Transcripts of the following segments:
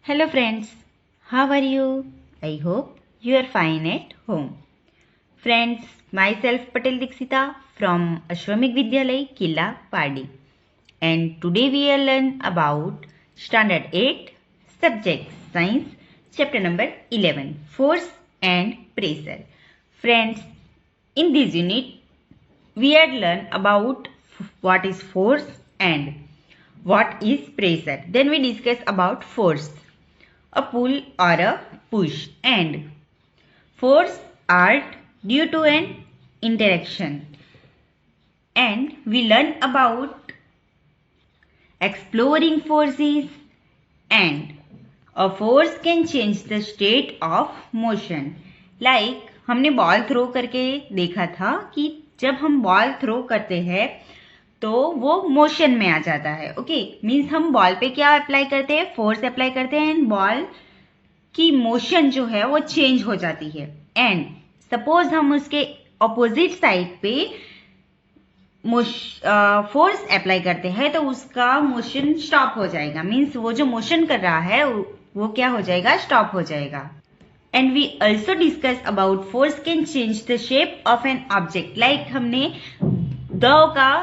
Hello friends, how are you? I hope you are fine at home. Friends, myself Patel Dixita from Ashwamik Vidyalay, Killa, Padi. And today we will learn about Standard 8 Subject Science, Chapter number 11, Force and Pressure. Friends, in this unit, we had learned about what is force and what is pressure. Then we discuss about force, a pull or a push, and force are due to an interaction. And we learn about exploring forces and a force can change the state of motion. Like हमने ball throw करके देखा था कि जब हम ball throw करते हैं तो वो मोशन में आ जाता है. ओके, मीन्स हम बॉल पे क्या अप्लाई करते हैं, फोर्स अप्लाई करते हैं एंड बॉल की मोशन जो है वो चेंज हो जाती है. एंड सपोज हम उसके ऑपोजिट साइड पे फोर्स अप्लाई करते हैं तो उसका मोशन स्टॉप हो जाएगा. मीन्स वो जो मोशन कर रहा है वो क्या हो जाएगा, स्टॉप हो जाएगा. And we also discuss about force can change the shape of an object. Like हमने द का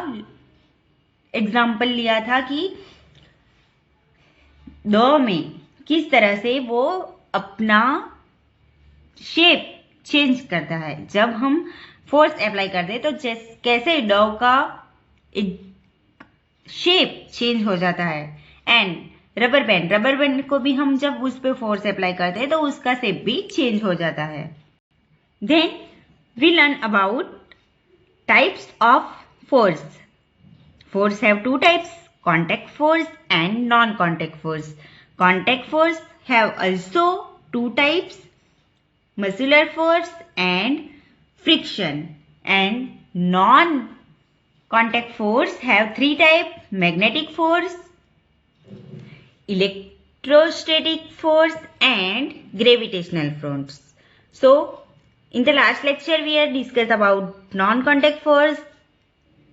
एग्जाम्पल लिया था कि द में किस तरह से वो अपना शेप चेंज करता है. जब हम फोर्स अप्लाई करते हैं तो कैसे ड का शेप चेंज हो जाता है. एंड रबर बैंड को भी हम जब उस पर फोर्स अप्लाई करते हैं तो उसका शेप भी चेंज हो जाता है. Then we learn about types of force. Force have two types, contact force and non-contact force. Contact force have also two types, muscular force and friction. And non-contact force have three types, magnetic force, electrostatic force and gravitational force. So, in the last lecture we had discussed about non-contact force,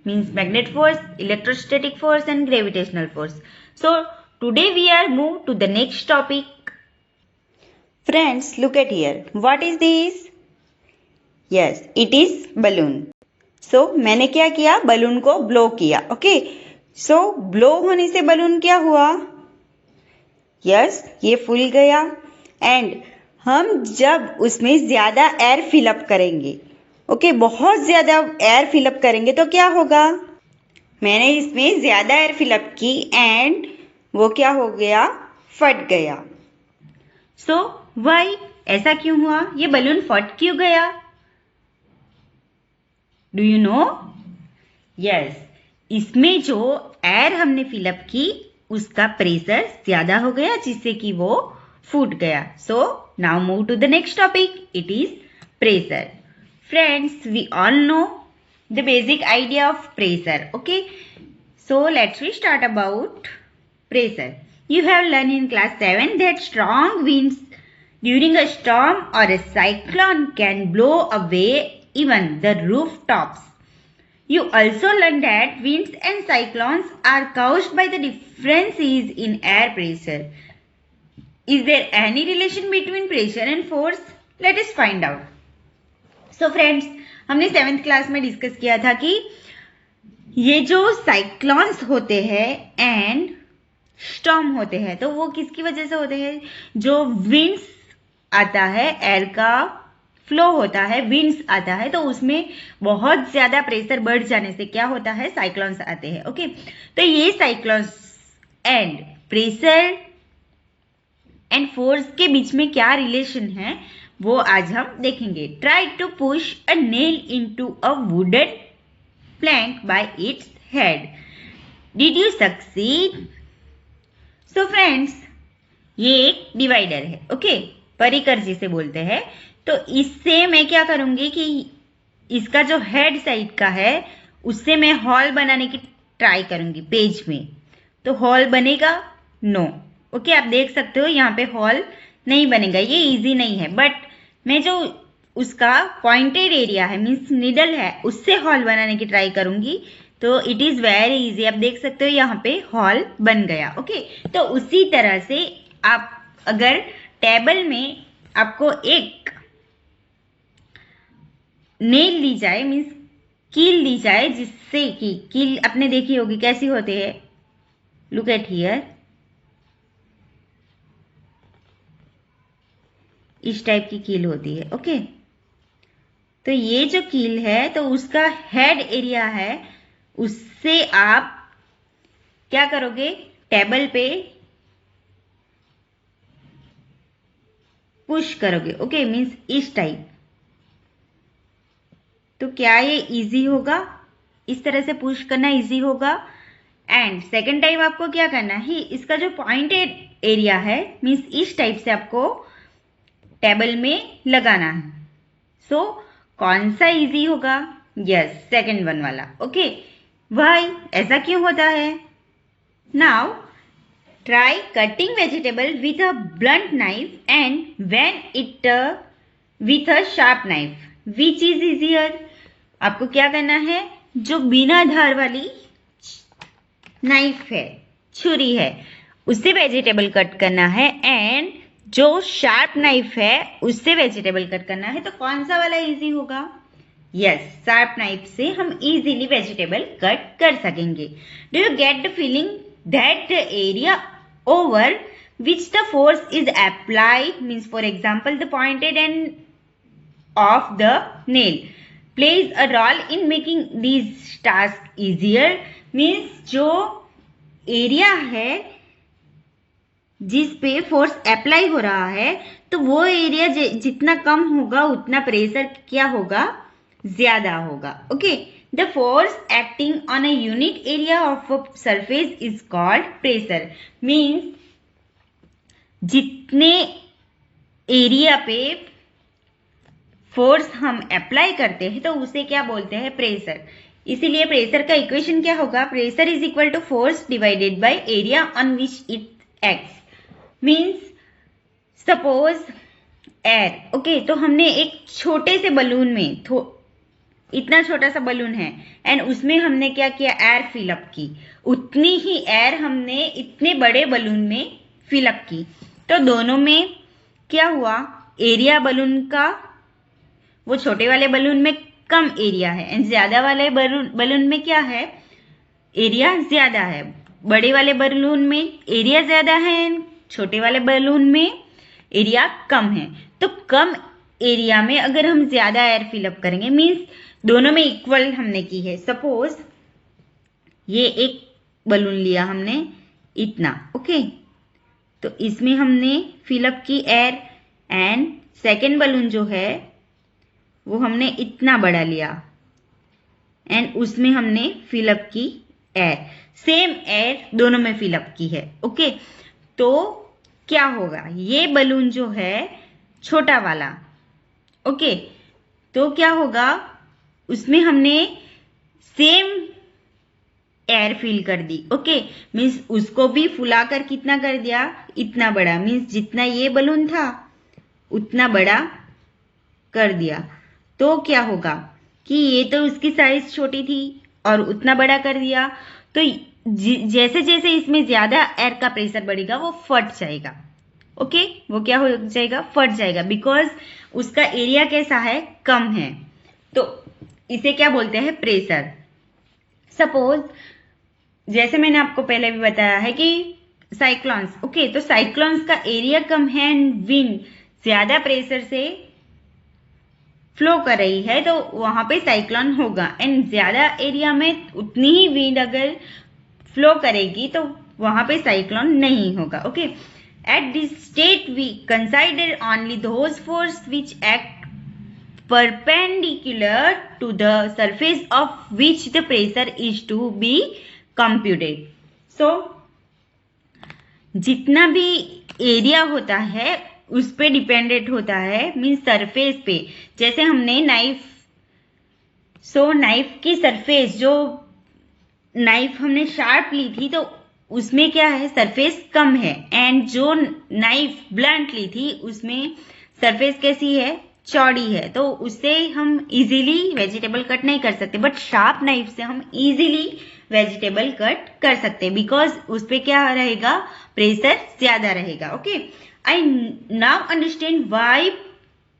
means magnetic force, electrostatic force and gravitational force. So today we are moved to the next topic. Friends, look at here. What is this? Yes, it is balloon. So मैंने क्या किया, balloon को blow किया. Okay, सो blow होने से balloon क्या हुआ, yes ये फूल गया. एंड हम जब उसमें ज्यादा एयर फिलअप करेंगे, ओके बहुत ज्यादा एयर फिलअप करेंगे तो क्या होगा, मैंने इसमें ज्यादा एयर फिलअप की एंड वो क्या हो गया, फट गया. सो वाई, ऐसा क्यों हुआ, ये बलून फट क्यों गया, डू यू नो? यस, इसमें जो एयर हमने फिलअप की उसका प्रेशर ज्यादा हो गया जिससे कि वो फूट गया. So now move to the next topic, it is pressure. Friends, we all know the basic idea of pressure. Okay, so let's start about pressure. You have learned in class 7 that strong winds during a storm or a cyclone can blow away even the rooftops. You also learned that winds and cyclones are caused by the differences in air pressure. Is there any relation between pressure and force? Let us find out. So friends, हमने 7th class में discuss किया था कि ये जो cyclones होते हैं and storm होते हैं तो वो किसकी वजह से होते हैं, जो विंड्स आता है, एयर का फ्लो होता है, विंड्स आता है तो उसमें बहुत ज्यादा प्रेशर बढ़ जाने से क्या होता है, साइक्लोन्स आते हैं. ओके, तो ये cyclones and pressure and force के बीच में क्या रिलेशन है वो आज हम देखेंगे. Try to push a nail into a wooden plank by its head. Did you succeed? So friends, ये एक डिवाइडर है. ओके, परिकर जिसे बोलते हैं. तो इससे मैं क्या करूंगी कि इसका जो हेड साइड का है उससे मैं हॉल बनाने की ट्राई करूंगी पेज में. तो हॉल बनेगा? नो. ओके, आप देख सकते हो यहाँ पे हॉल नहीं बनेगा, ये इजी नहीं है. बट मैं जो उसका पॉइंटेड एरिया है मीन्स निडल है उससे हॉल बनाने की ट्राई करूंगी तो इट इज वेरी इजी. आप देख सकते हो यहाँ पे हॉल बन गया. ओके, तो उसी तरह से आप अगर टेबल में आपको एक नेल ली जाए, मीन्स कील ली जाए, जिससे कि कील आपने देखी होगी कैसी होती है, लुक एट हियर, इस टाइप की कील होती है। ओके, तो ये जो कील है तो उसका हेड एरिया है, उससे आप क्या करोगे, टेबल पे पुश करोगे। ओके, मीन्स इस टाइप। तो क्या ये इजी होगा? इस तरह से पुश करना इजी होगा। एंड सेकेंड टाइप आपको क्या करना है, इसका जो पॉइंटेड एरिया है, मीन्स इस टाइप से आपको टेबल में लगाना है। सो कौन सा इजी होगा? यस, सेकेंड वन वाला। ओके, वाई, ऐसा क्यों होता है? Now try cutting vegetable with a blunt knife and when it with a sharp knife. Which is easier? आपको क्या करना है, जो बिना धार वाली नाइफ है, छुरी है, उससे वेजिटेबल कट करना है, एंड जो शार्प नाइफ है उससे वेजिटेबल कट करना है। तो कौन सा वाला इजी होगा? यस, शार्प नाइफ से हम इजीली वेजिटेबल कट कर सकेंगे। Do you get the feeling that the area over which the force is applied, means for example the pointed end of the nail plays a role in making these tasks easier, means जो area है जिस पे force apply हो रहा है, तो वो area जितना कम होगा उतना प्रेशर क्या होगा, ज्यादा होगा। Okay, the force acting on a unit area of a surface is called pressure. Means जितने एरिया पे फोर्स हम अप्लाई करते हैं तो उसे क्या बोलते हैं, प्रेशर। इसीलिए प्रेशर का इक्वेशन क्या होगा, pressure is equal to force divided by area on which it acts. Means suppose air, okay, तो हमने एक छोटे से बलून में, इतना छोटा सा बलून है, एंड उसमें हमने क्या किया, एयर फिलअप की, उतनी ही एयर हमने इतने बड़े बलून में फिलअप की। तो दोनों में क्या हुआ, एरिया बलून का, वो छोटे वाले बलून में कम एरिया है, एंड ज्यादा वाले बलून में क्या है, एरिया ज्यादा है। बड़े वाले बलून में एरिया ज्यादा है, एंड छोटे वाले बलून में एरिया कम है। तो कम एरिया में अगर हम ज्यादा एयर फिलअप करेंगे, मीन्स दोनों में इक्वल हमने की है। सपोज ये एक बलून लिया हमने इतना, ओके, तो इसमें हमने फिलअप की एयर, एंड सेकेंड बलून जो है वो हमने इतना बड़ा लिया, एंड उसमें हमने फिलअप की एयर, सेम एयर दोनों में फिलअप की है। ओके, तो क्या होगा, ये बलून जो है छोटा वाला, ओके, तो क्या होगा, उसमें हमने सेम एयर फिल कर दी। ओके, मीन्स उसको भी फुलाकर कितना कर दिया, इतना बड़ा, मीन्स जितना ये बलून था उतना बड़ा कर दिया। तो क्या होगा कि ये तो उसकी साइज छोटी थी और उतना बड़ा कर दिया, तो जैसे जैसे इसमें ज्यादा एयर का प्रेशर बढ़ेगा वो फट जाएगा। ओके, वो क्या हो जाएगा, फट जाएगा, बिकॉज उसका एरिया कैसा है, कम है। तो इसे क्या बोलते हैं, प्रेशर। सपोज जैसे मैंने आपको पहले भी बताया है कि साइक्लोन्स, ओके, तो साइक्लोन्स का एरिया कम है एंड विंड ज्यादा प्रेशर से फ्लो कर रही है, तो वहां पे साइक्लोन होगा, एंड ज्यादा एरिया में उतनी ही विंड अगर फ्लो करेगी तो वहां पे साइक्लोन नहीं होगा। Okay, at this state we consider only those force which act perpendicular to the surface of which the pressure is to be computed. So जितना भी एरिया होता है उस पे डिपेंडेंट होता है, मीन्स सरफेस पे। जैसे हमने नाइफ, नाइफ की सरफेस, जो नाइफ हमने शार्प ली थी तो उसमें क्या है, सरफेस कम है, एंड जो नाइफ ब्लंट ली थी उसमें सरफेस कैसी है, चौड़ी है, तो उससे हम इजीली वेजिटेबल कट नहीं कर सकते, बट शार्प नाइफ से हम इजीली वेजिटेबल कट कर सकते हैं, बिकॉज उस पे क्या रहेगा, प्रेशर ज्यादा रहेगा. Okay, I now understand why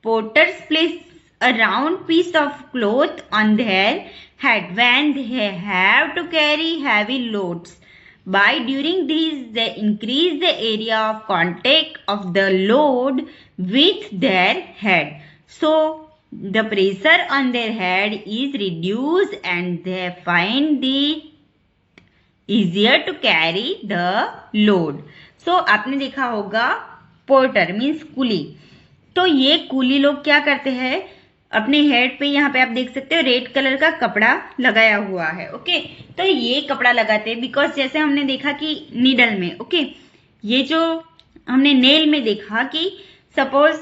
porters place a round piece of cloth on their head when they have to carry heavy loads. By doing this, they increase the area of contact of the load with their head. So, the pressure on their head is reduced and they find it easier to carry the load. So, आपने देखा होगा porter means कुली. तो ये कुली लोग क्या करते हैं, अपने हेड पे यहाँ पे आप देख सकते हो रेड कलर का कपड़ा लगाया हुआ है. ओके, तो ये कपड़ा लगाते हैं बिकॉज जैसे हमने देखा कि नीडल में, ओके, ये जो हमने नेल में देखा कि सपोज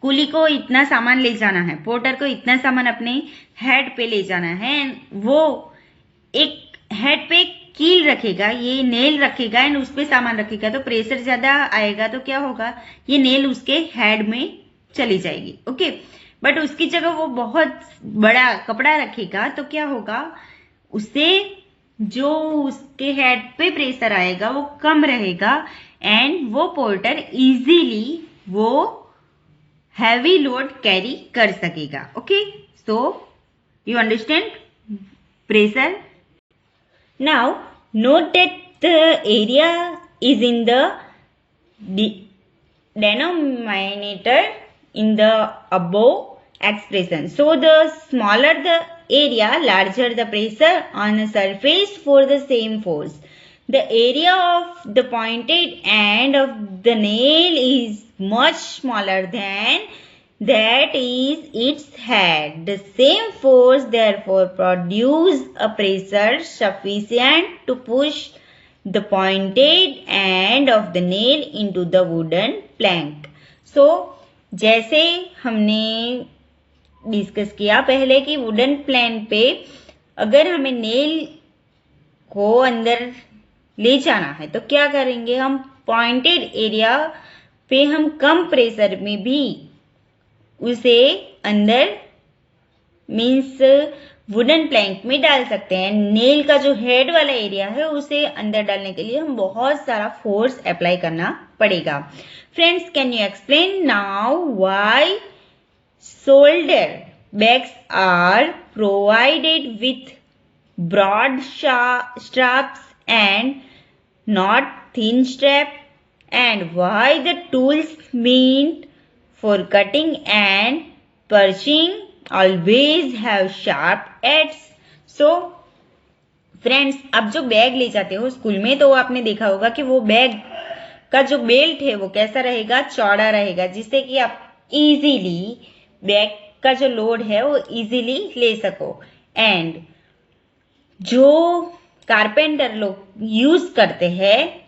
कुली को इतना सामान ले जाना है, पोर्टर को इतना सामान अपने हेड पे ले जाना है, वो एक हेड पे कील रखेगा, ये नेल रखेगा एंड उस पे सामान रखेगा, तो प्रेशर ज्यादा आएगा तो क्या होगा, ये नेल उसके हेड में चली जाएगी. ओके, बट उसकी जगह वो बहुत बड़ा कपड़ा रखेगा तो क्या होगा, उससे जो उसके हेड पे प्रेशर आएगा वो कम रहेगा एंड वो पोर्टर इजीली वो हैवी लोड कैरी कर सकेगा. Okay, so you understand pressure. Now note that the area is in the denominator in the above expression. So the smaller the area, larger the pressure on a surface for the same force. The area of the pointed end of the nail is much smaller than that is its head. The same force therefore produce a pressure sufficient to push the pointed end of the nail into the wooden plank. So जैसे हमने discuss किया पहले कि wooden plank पे अगर हमें nail को अंदर ले जाना है तो क्या करेंगे, हम पॉइंटेड एरिया पे हम कम प्रेशर में भी उसे अंदर मीन्स वुडन प्लैंक में डाल सकते हैं. नेल का जो हेड वाला एरिया है उसे अंदर डालने के लिए हम बहुत सारा फोर्स अप्लाई करना पड़ेगा. Friends, can you explain now why shoulder bags are provided with broad straps and not thin strap, and why the tools meant for cutting and punching always have sharp edges. So friends, आप जो bag ले जाते हो school में तो आपने देखा होगा कि वो बैग का जो बेल्ट है वो कैसा रहेगा, चौड़ा रहेगा, जिससे कि आप इजीली बैग का जो लोड है वो इजीली ले सको. एंड जो कारपेंटर लोग यूज करते हैं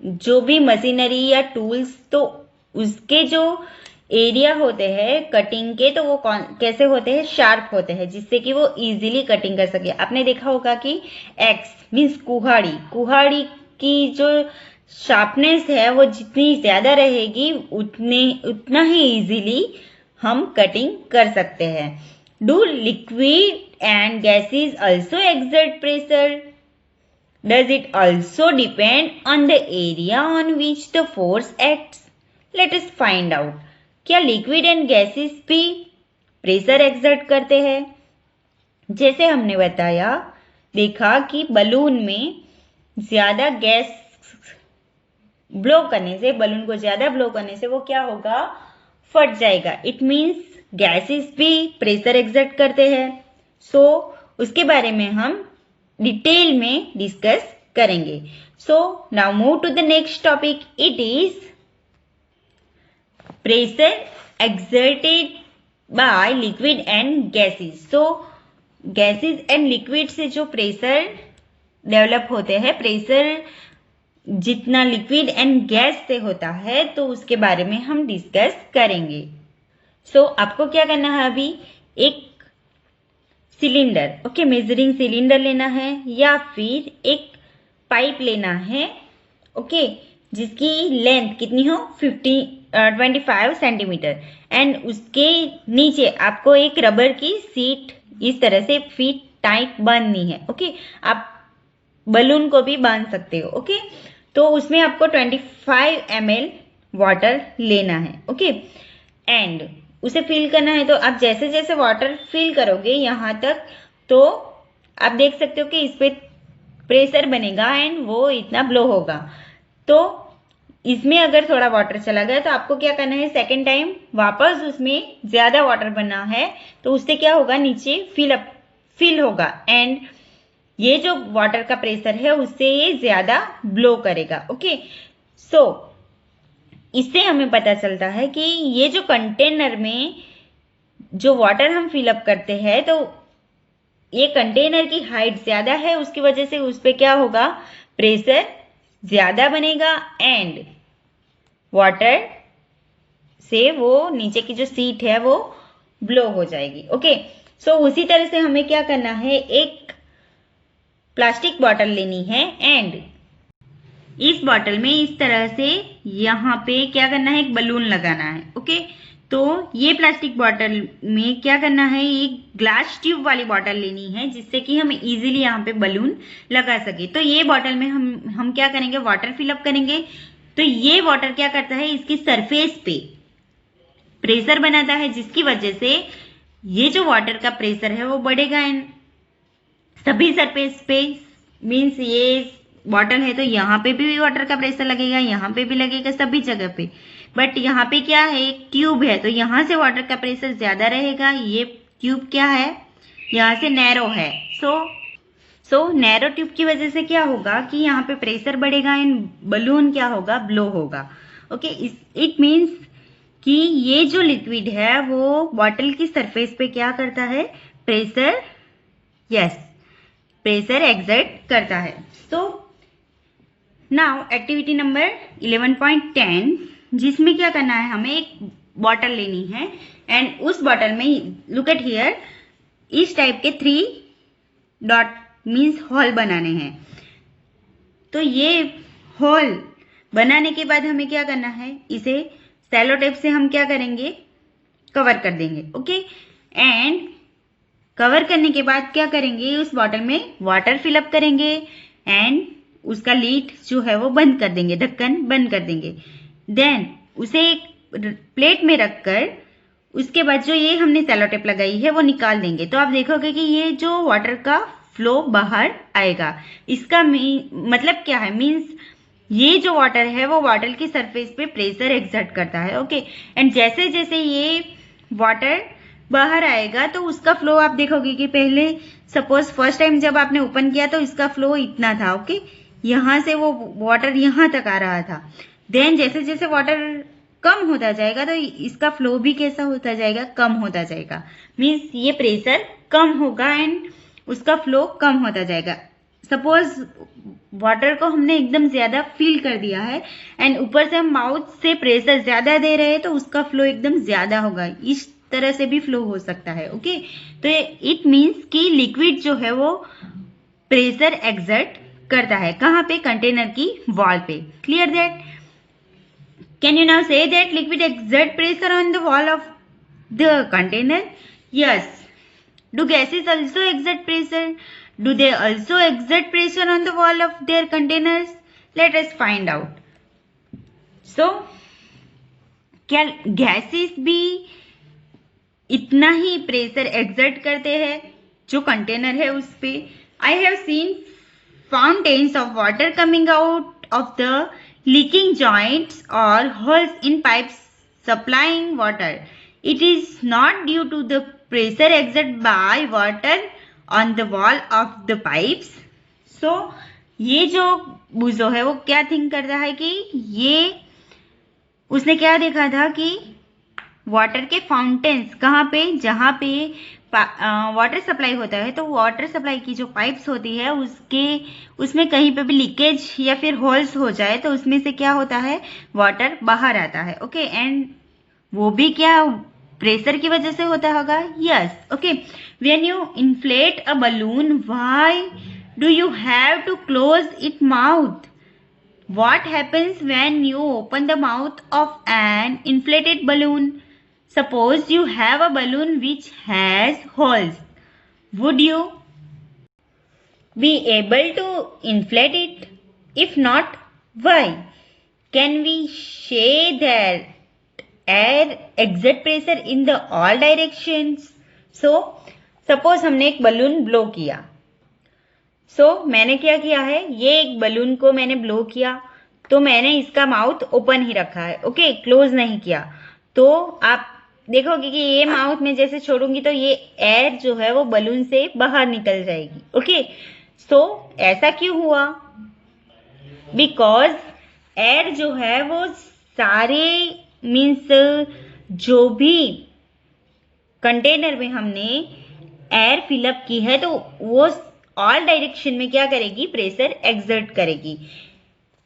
जो भी मशीनरी या टूल्स, तो उसके जो एरिया होते हैं कटिंग के तो वो कैसे होते हैं, शार्प होते हैं, जिससे कि वो इजीली कटिंग कर सके. आपने देखा होगा कि एक्स मीन्स कुहाड़ी की जो शार्पनेस है वो जितनी ज्यादा रहेगी उतना ही इजीली हम कटिंग कर सकते हैं. Do liquid and gases also exert pressure? Does it also depend on the area on which the force acts? Let us find out. क्या लिक्विड एंड गैसेस भी प्रेशर एक्सर्ट करते हैं? जैसे हमने बताया, देखा कि बलून में ज्यादा गैस ब्लो करने से, बलून को ज्यादा ब्लो करने से वो क्या होगा, फट जाएगा. इट मीन्स गैसेस भी प्रेशर एक्सर्ट करते हैं. सो उसके बारे में हम डिटेल में डिस्कस करेंगे. So now move to the next topic. It is pressure exerted by liquid and gases. So gases and liquid से जो प्रेशर डेवलप होते हैं, प्रेशर जितना लिक्विड एंड गैस से होता है तो उसके बारे में हम डिस्कस करेंगे. सो आपको क्या करना है, अभी एक सिलेंडर, ओके, मेजरिंग सिलेंडर लेना है या फिर एक पाइप लेना है, ओके, जिसकी लेंथ कितनी हो 25 सेंटीमीटर एंड उसके नीचे आपको एक रबर की सीट इस तरह से फिट टाइट बांधनी है। ओके, आप बलून को भी बांध सकते हो। ओके, तो उसमें आपको 25 ml वाटर लेना है। ओके, एंड उसे फिल करना है। तो आप जैसे जैसे वाटर फिल करोगे यहाँ तक, तो आप देख सकते हो कि इस पे प्रेशर बनेगा एंड वो इतना ब्लो होगा। तो इसमें अगर थोड़ा वाटर चला गया तो आपको क्या करना है, सेकेंड टाइम वापस उसमें ज्यादा वाटर भरना है। तो उससे क्या होगा, नीचे फिल होगा एंड ये जो वाटर का प्रेशर है उससे ये ज्यादा ब्लो करेगा। ओके, सो इससे हमें पता चलता है कि ये जो कंटेनर में जो वाटर हम फिलअप करते हैं, तो ये कंटेनर की हाइट ज्यादा है, उसकी वजह से उस पर क्या होगा, प्रेशर ज्यादा बनेगा एंड वाटर से वो नीचे की जो सीट है वो ब्लो हो जाएगी। ओके, सो उसी तरह से हमें क्या करना है, एक प्लास्टिक बॉटल लेनी है एंड इस बॉटल में इस तरह से यहाँ पे क्या करना है, एक बलून लगाना है। ओके, तो ये प्लास्टिक बॉटल में क्या करना है, एक ग्लास ट्यूब वाली बॉटल लेनी है जिससे कि हम इजीली यहाँ पे बलून लगा सके। तो ये बॉटल में हम क्या करेंगे, वाटर फिलअप करेंगे। तो ये वाटर क्या करता है, इसकी सरफेस पे प्रेशर बनाता है, जिसकी वजह से ये जो वाटर का प्रेशर है वो बढ़ेगा एंड सभी सरफेस पे, मीन्स ये बॉटल है तो यहाँ पे भी वाटर का प्रेशर लगेगा, यहाँ पे भी लगेगा, सभी जगह पे। बट यहाँ पे क्या है, एक ट्यूब है तो यहाँ से वाटर का प्रेशर ज्यादा रहेगा। ये ट्यूब क्या है, यहाँ से नैरो है। सो नैरो ट्यूब की वजह से क्या होगा कि यहाँ पे प्रेशर बढ़ेगा एंड बलून क्या होगा, ब्लो होगा। ओके, इट मीन्स कि ये जो लिक्विड है वो बॉटल की सरफेस पे क्या करता है, प्रेशर, यस, प्रेशर एक्सर्ट करता है। सो नाउ एक्टिविटी नंबर 11.10, जिसमें क्या करना है, हमें एक बॉटल लेनी है एंड उस बॉटल में, लुक एट हियर, इस टाइप के 3 डॉट मीन्स होल बनाने हैं। तो ये होल बनाने के बाद हमें क्या करना है, इसे सेलो टेप से हम क्या करेंगे, कवर कर देंगे। ओके, एंड कवर करने के बाद क्या करेंगे, उस बॉटल में वाटर फिलअप करेंगे एंड उसका लीड जो है वो बंद कर देंगे, ढक्कन बंद कर देंगे। देन उसे एक प्लेट में रखकर उसके बाद जो ये हमने सेलो टेप लगाई है वो निकाल देंगे। तो आप देखोगे कि ये जो वाटर का फ्लो बाहर आएगा। इसका मतलब क्या है, मीन्स ये जो वाटर है वो वाटर की सरफेस पे प्रेशर एक्सर्ट करता है। ओके, एंड जैसे जैसे ये वाटर बाहर आएगा तो उसका फ्लो आप देखोगे कि पहले सपोज फर्स्ट टाइम जब आपने ओपन किया तो इसका फ्लो इतना था। ओके, यहाँ से वो वाटर यहाँ तक आ रहा था। देन जैसे जैसे वाटर कम होता जाएगा तो इसका फ्लो भी कैसा होता जाएगा, कम होता जाएगा। मीन्स ये प्रेशर कम होगा एंड उसका फ्लो कम होता जाएगा। सपोज वाटर को हमने एकदम ज्यादा फिल कर दिया है एंड ऊपर से हम माउथ से प्रेशर ज्यादा दे रहे हैं तो उसका फ्लो एकदम ज्यादा होगा। इस तरह से भी फ्लो हो सकता है। ओके, तो इट मीन्स कि लिक्विड जो है वो प्रेशर एक्सर्ट करता है, कहाँ पे, कंटेनर की वॉल पे। Clear that? Can you now say that liquid exert pressure on the wall of the container? Yes. Do gases also exert pressure? Do they also exert pressure on the wall of their containers? Let us find out. So, क्या gases भी इतना ही pressure exert करते हैं जो container है उस पे? I have seen fountains of water coming out of the leaking joints or holes in pipes supplying water. It is not due to the pressure exerted by water on the wall of the pipes. So ये जो बुजो है वो क्या think करता है कि ये उसने क्या देखा था कि वाटर के फाउंटेन्स कहाँ पे, जहाँ पे वाटर सप्लाई होता है, तो वाटर सप्लाई की जो पाइप्स होती है उसमें कहीं पे भी लीकेज या फिर होल्स हो जाए तो उसमें से क्या होता है, वाटर बाहर आता है। ओके, एंड वो भी क्या प्रेशर की वजह से होता होगा। Yes. Okay, when you inflate a balloon, why do you have to close it mouth? What happens when you open the mouth of an inflated balloon? Suppose you have a balloon which has holes. Would you be able to inflate it? If not, why? Can we say that air exert pressure in the all directions? So suppose हमने एक balloon blow किया. मैंने क्या किया है, ये एक balloon को मैंने ब्लो किया, तो मैंने इसका माउथ ओपन ही रखा है, ओके, क्लोज नहीं किया. तो आप देखोगे कि ये माउथ में जैसे छोड़ूंगी तो ये एयर जो है वो बलून से बाहर निकल जाएगी, ओके. ऐसा क्यों हुआ? बिकॉज एयर जो है वो सारे मीन्स जो भी कंटेनर में हमने एयर फिलअप की है तो वो ऑल डायरेक्शन में क्या करेगी, प्रेशर एक्सर्ट करेगी.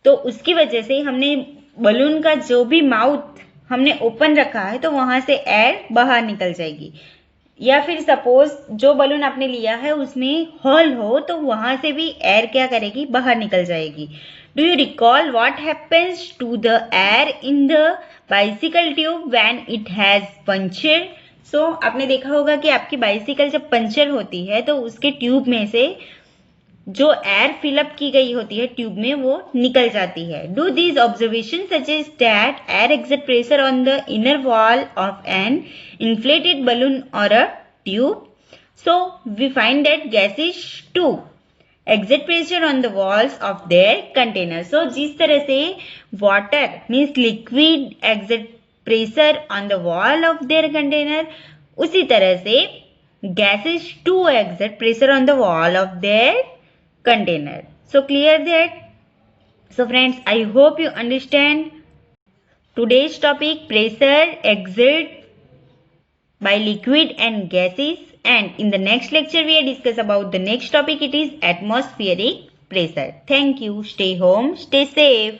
तो उसकी वजह से हमने बलून का जो भी माउथ हमने ओपन रखा है तो वहां से एयर बाहर निकल जाएगी. या फिर सपोज जो बलून आपने लिया है उसमें होल हो तो वहां से भी एयर क्या करेगी, बाहर निकल जाएगी. Do you recall what happens to the air in the bicycle tube when it has puncture? आपने देखा होगा कि आपकी बाइसिकल जब पंचर होती है तो उसके ट्यूब में से जो एयर फिलअप की गई होती है ट्यूब में वो निकल जाती है. Do these observation suggest that air exert pressure on the inner wall of an inflated balloon or a tube? So we find that gases too exert pressure on the walls of their container. So जिस तरह से water means liquid exert pressure on the wall of their container, उसी तरह से gases too exert pressure on the wall of their container. So clear that? So friends, I hope you understand today's topic, pressure exert by liquid and gases, and in the next lecture we will discuss about the next topic, it is atmospheric pressure. Thank you. Stay home, stay safe.